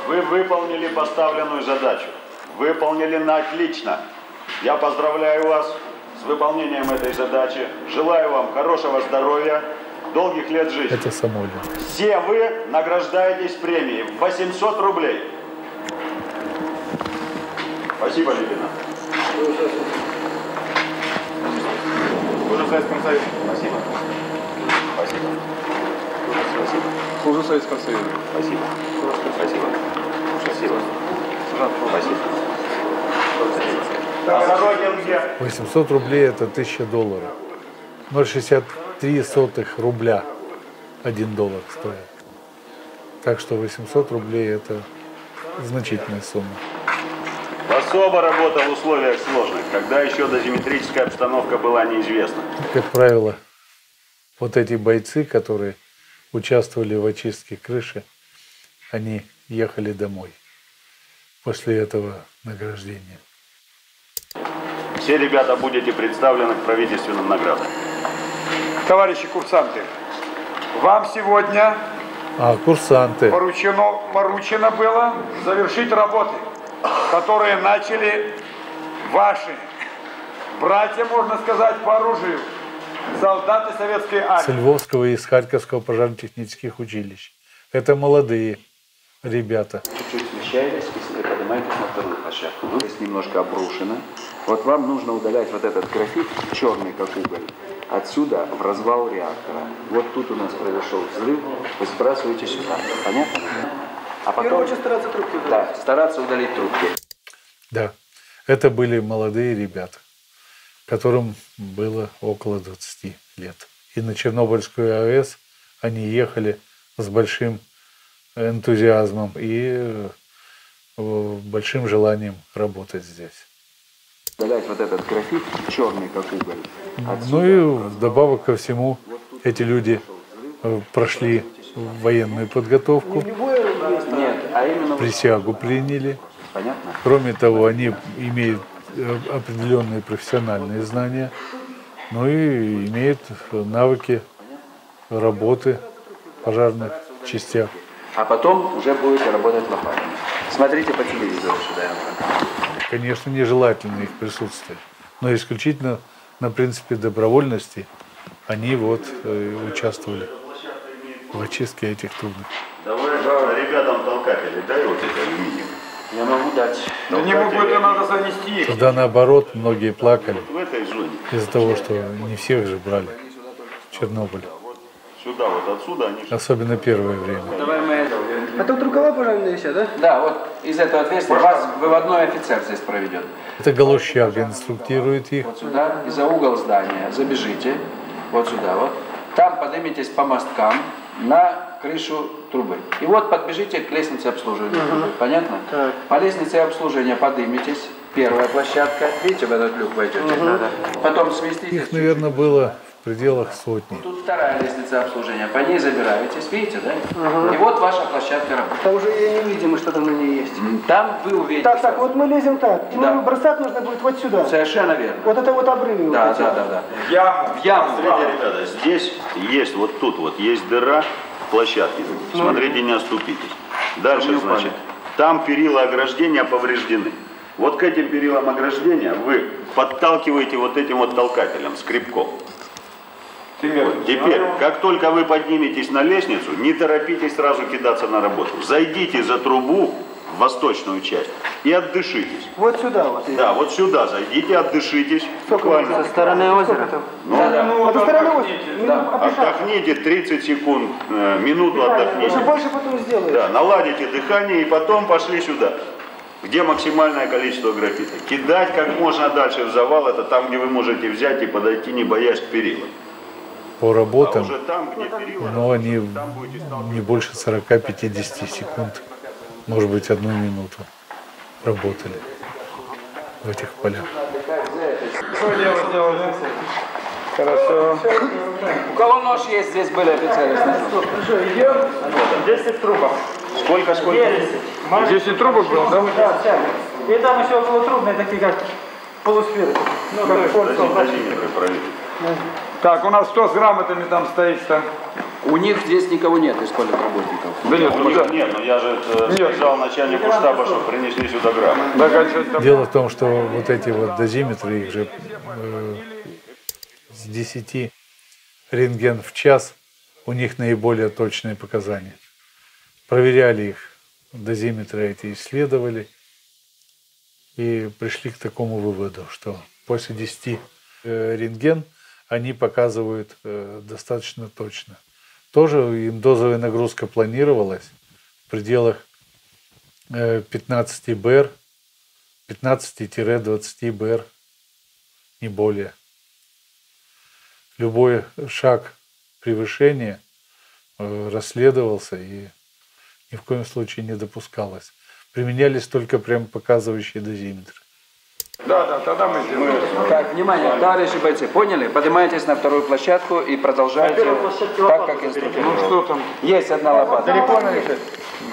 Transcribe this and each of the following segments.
Вы выполнили поставленную задачу. Выполнили на отлично. Я поздравляю вас с выполнением этой задачи. Желаю вам хорошего здоровья, долгих лет жизни. Это Самойлов. Все вы награждаетесь премией в 800 рублей. Спасибо, лейтенант. Служу Советскому Союзу. Спасибо. Спасибо. Спасибо. Служу Советскому Союзу. Спасибо. Спасибо. Спасибо. Спасибо. А Сорокин где? 800 рублей это 1000 долларов. 0,63 рубля 1 доллар стоит. Так что 800 рублей это значительная сумма. Особо работал в условиях сложных, когда еще дозиметрическая обстановка была неизвестна. Как правило, вот эти бойцы, которые участвовали в очистке крыши, они ехали домой после этого награждения. Все ребята будете представлены к правительственным наградам. Товарищи курсанты, вам сегодня Курсанты. поручено было завершить работы, которые начали ваши братья, можно сказать, по оружию, солдаты советской С армии. Львовского и из Харьковского пожарно-технических училищ. Это молодые ребята. Чуть-чуть смещаетесь, если вы поднимаетесь на вторую площадку. Здесь немножко обрушено. Вот вам нужно удалять вот этот графит, черный как уголь, отсюда в развал реактора. Вот тут у нас произошел взрыв, вы сбрасываете сюда. Понятно? А потом стараться трубки удалить. Да, стараться удалить трубки. Да, это были молодые ребята, которым было около 20 лет. И на Чернобыльскую АЭС они ехали с большим энтузиазмом и большим желанием работать здесь. Удалять вот этот графит, черный как уголь. Ну и вдобавок ко всему, эти люди прошли военную подготовку, присягу приняли. Понятно? Кроме того, они имеют определенные профессиональные знания, ну и имеют навыки работы в пожарных частях. А потом уже будете работать лопатами. Смотрите по телевизору сюда. Конечно, нежелательно их присутствие, но исключительно на принципе добровольности они вот участвовали в очистке этих трубок. Давай ребятам толкатели, дай вот это алюминием. Я могу дать. Да не могу, это надо занести. Тогда наоборот, многие плакали В этой зоне. из-за того, что не всех же брали в Чернобыль. Сюда, вот отсюда они... Особенно первое время. Давай мы это. А тут рукава пожарные висят, да? Да, вот из этого отверстия вас выводной офицер здесь проведет. Это Галущак инструктирует их. Вот сюда, и за угол здания забежите, вот сюда вот. Там поднимитесь по мосткам на крышу трубы. И вот подбежите к лестнице обслуживания. Понятно? Так. По лестнице обслуживания подниметесь. Первая площадка. Видите, в этот люк войдете. Потом сместитесь. Их, наверное, было в пределах сотни. Тут вторая лестница обслуживания. По ней забираетесь. Видите, да? И вот ваша площадка работает. Там уже ее не видим, что там на ней есть. Там вы увидите. Так, вот мы лезем так. Да. Ну, бросать нужно будет вот сюда. Совершенно верно. Вот это вот обрывы. Да, вот эти. да. В яму. Смотрите, ребята, здесь есть, вот тут вот, есть дыра в площадке. Смотрите, не оступитесь. Дальше, значит, там перила ограждения повреждены. Вот к этим перилам ограждения вы подталкиваете вот этим вот толкателем, скребком. Вот. Теперь, как только вы подниметесь на лестницу, не торопитесь сразу кидаться на работу. Зайдите за трубу в восточную часть и отдышитесь. Вот сюда вот. Да, вот сюда зайдите, отдышитесь. Буквально. Со стороны озера. Ну, Со стороны озера. отдохните 30 секунд, минуту отдохните. Уже больше потом сделаешь. Да, наладите дыхание и потом пошли сюда, где максимальное количество графита. Кидать как можно дальше в завал, это там, где вы можете взять и подойти, не боясь к перилам. По работам, Уже там, где перила, но они не больше 40-50 секунд, может быть, 1 минуту работали в этих полях. Что делать? Хорошо. У кого нож есть, здесь были офицеры. Хорошо, идем. 10 трубок. Сколько? 10 трубок было, да? Да, сядем. И там еще околотрубные, такие как полусферы. Ну, как кольца. Дозиметры проверить. Так, у нас кто с грамотами там стоит там? У них здесь никого нет из политработников. Да нет, У них нет, но я же сказал начальнику штаба, чтобы принесли сюда грамоты. Да, конечно, Дело в том, что вот эти вот дозиметры, их же с 10 рентген в час, у них наиболее точные показания. Проверяли их, дозиметры эти исследовали и пришли к такому выводу, что после 10 рентген они показывают достаточно точно. Тоже им дозовая нагрузка планировалась в пределах 15 БР, 15-20 БР, не более. Любой шаг превышения расследовался и ни в коем случае не допускалось. Применялись только прям показывающие дозиметры. Да, тогда мы сделаем. Так, внимание, товарищи бойцы, поняли? Поднимайтесь на вторую площадку и продолжайте так, как инструктор. Ну что там? Есть одна лопата. Далеко она лежит?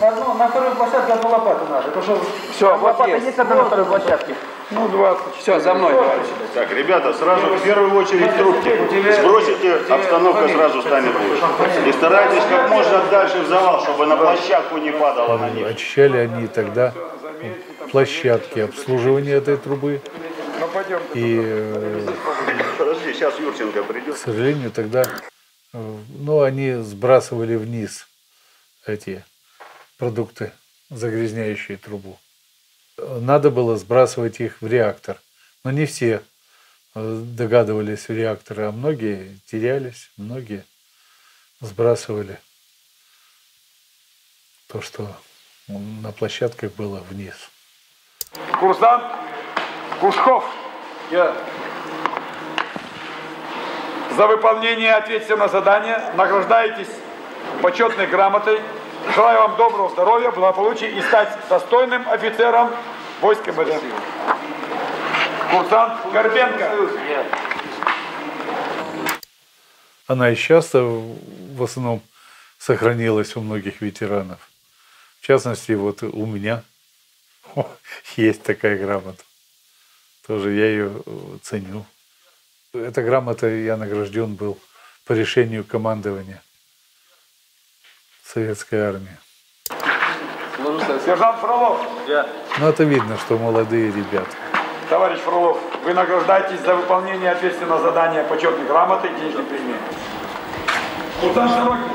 На вторую площадку одну лопату надо. Потому что Все, вот лопата есть. есть одна на второй площадке. Ну, 20. Все, за мной, товарищи. Так, ребята, сразу в первую очередь трубки сбросите, обстановка сразу станет лучше. И старайтесь как можно дальше в завал, чтобы на площадку не падало на них. Очищали они тогда площадки обслуживания этой трубы. Ну, пойдем. И, Подожди, сейчас Юрченко придет. к сожалению, тогда они сбрасывали вниз эти продукты, загрязняющие трубу. Надо было сбрасывать их в реактор. Но не все догадывались в реакторы, а многие терялись, многие сбрасывали то, что на площадках было вниз. Курсант Кушков. За выполнение ответственного задания награждаетесь почетной грамотой. Желаю вам доброго здоровья, благополучия и стать достойным офицером войск МВД. Курсант Горбенко. Она и сейчас в основном сохранилась у многих ветеранов. В частности, вот у меня есть такая грамота. Тоже я ее ценю. Эта грамота я награжден был по решению командования Советской армии. Сержант Фролов. Но это видно, что молодые ребята. Товарищ Фролов, вы награждаетесь за выполнение ответственного задания почетной грамоты и денежной премии. Курсант Широкий.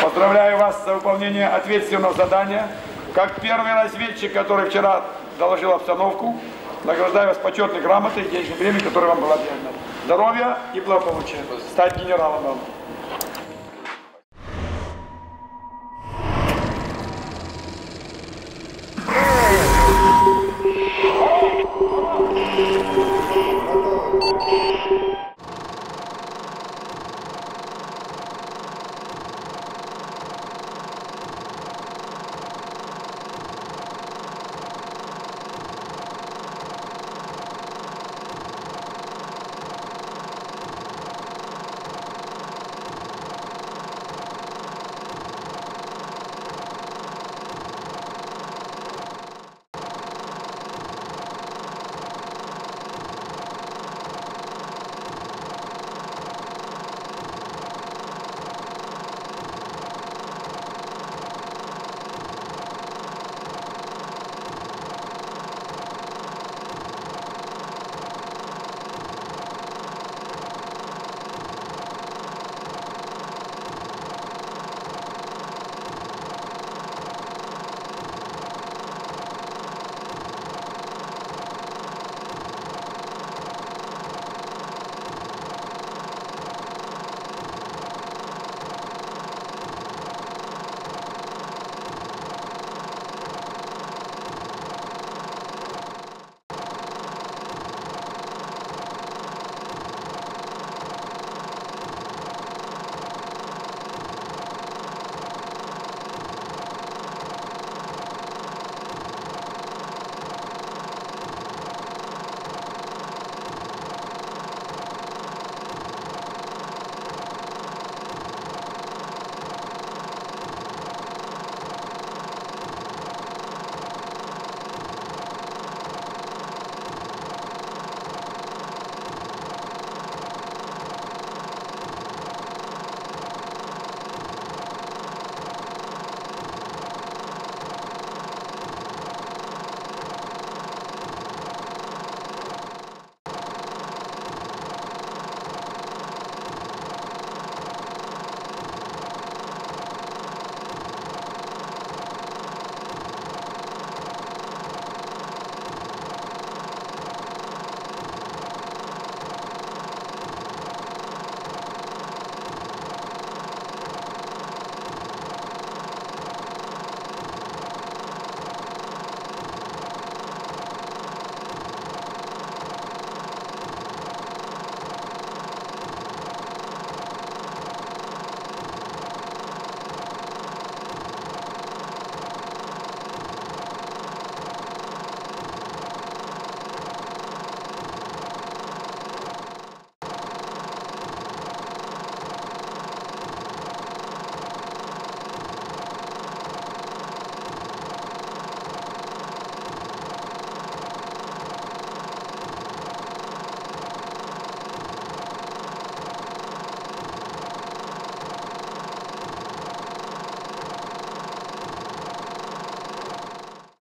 Поздравляю вас за выполнение ответственного задания. Как первый разведчик, который вчера доложил обстановку, награждаю вас почетной грамотой и денежной премией, которая вам была объявлена. Здоровья и благополучия. Стать генералом вам.